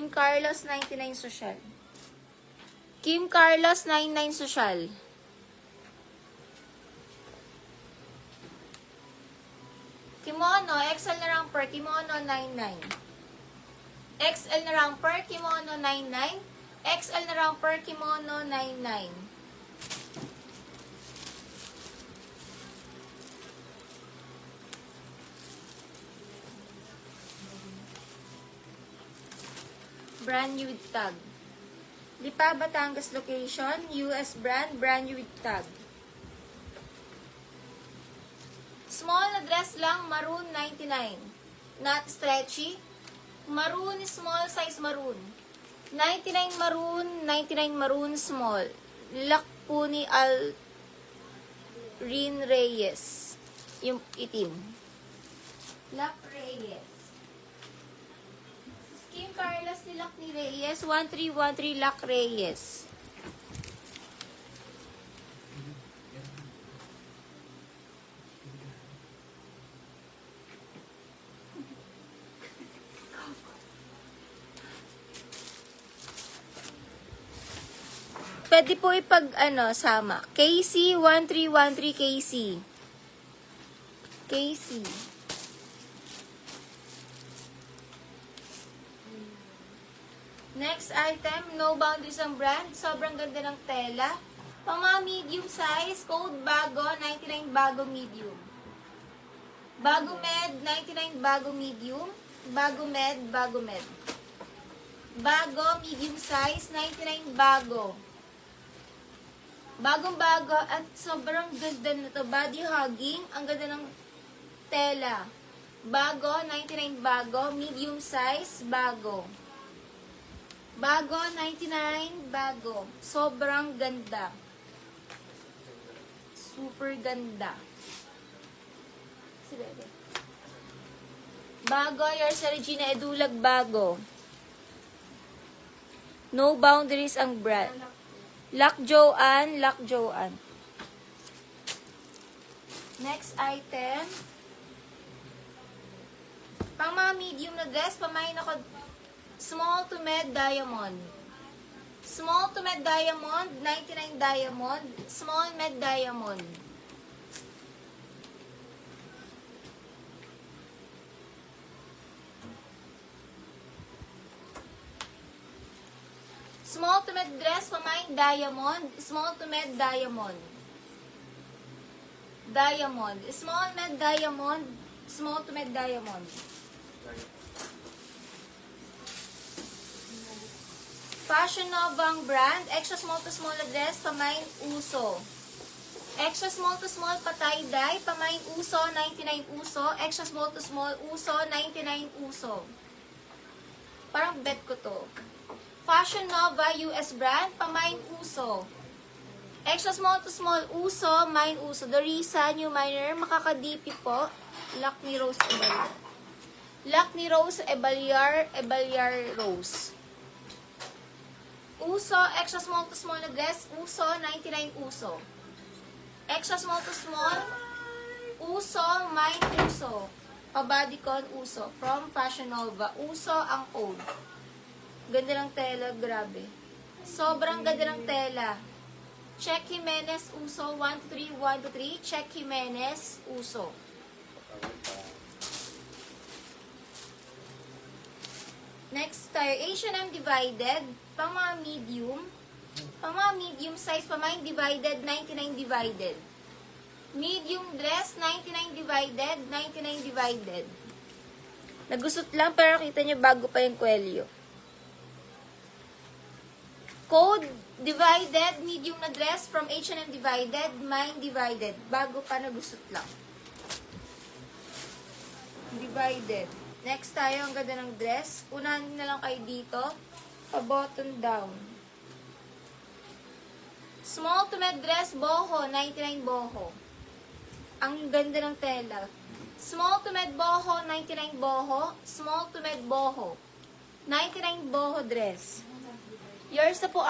Kim Carlos, 99 social. Kim Carlos, 99 social. Kimono, XL na ramper, kimono 99. XL na ramper, kimono 99. XL na ramper, kimono 99. Brand new with tag. Lipa, Batangas location, US brand new with tag. Small na dress lang, maroon 99. Not stretchy. Maroon, small size maroon. 99 maroon small. Lock po ni Alrin Reyes. Yung itim. Lock Reyes. Kim Carlos ni Lock ni Reyes. 1313 Lock Reyes. Pwede po sama. KC 1313 KC. KC. Next item, no boundaries ang brand. Sobrang ganda ng tela. Pang mga medium size, code bago, 99 bago medium. Bago med, 99 bago medium. Bago med, bago med. Bago, medium size, 99 bago. Bagong-bago at sobrang ganda na to. Body hugging, ang ganda ng tela. Bago, 99 bago. Medium size, bago. Bago, 99 bago. Sobrang ganda. Super ganda. Bago, Yarsa Regina Edulag bago. No boundaries ang brand. Lock Joanne, Lock Joanne. Next item. Pang mga medium na dress, pamahin ako small to med diamond. Small to med diamond, 99 diamond. Small med diamond. Small to med dress, pamain diamond. Small to med diamond. Diamond. Small med diamond. Small to med diamond. Fashion Novang brand. Extra small to small na dress, pamain uso. Extra small to small patay dye, pamain uso, 99 uso. Extra small to small uso, 99 uso. Parang bet ko to. Fashion Nova US brand, pamain uso. Extra small to small uso, mine uso. Dorisa, new minor, makaka-DP po. Lock ni Rose Ebalyar. Lock ni Rose Ebalyar, Ebalyar Rose. Uso, extra small to small na dress, uso, 99 uso. Extra small to small, uso, mine uso. Pabodycon uso. From Fashion Nova, uso ang code. Ganda ng tela, grabe. Sobrang ganda ng tela. Check Jimenez Uso, 123. Check Jimenez Uso. Next tayo, H&M divided. Pang mga medium. Pang mga medium size, pamain divided, 99 divided. Medium dress, 99 divided, 99 divided. Nagusot lang, pero kita nyo bago pa yung kwelyo. Code divided, medium na dress from H&M divided, mine divided. Bago pa nagusot lang. Divided. Next tayo, ang ganda ng dress. Unahin na lang kayo dito. Pa-button down. Small to med dress, boho, 99 boho. Ang ganda ng tela. Small to med boho, 99 boho. Small to med boho. 99 boho dress. Yours na po,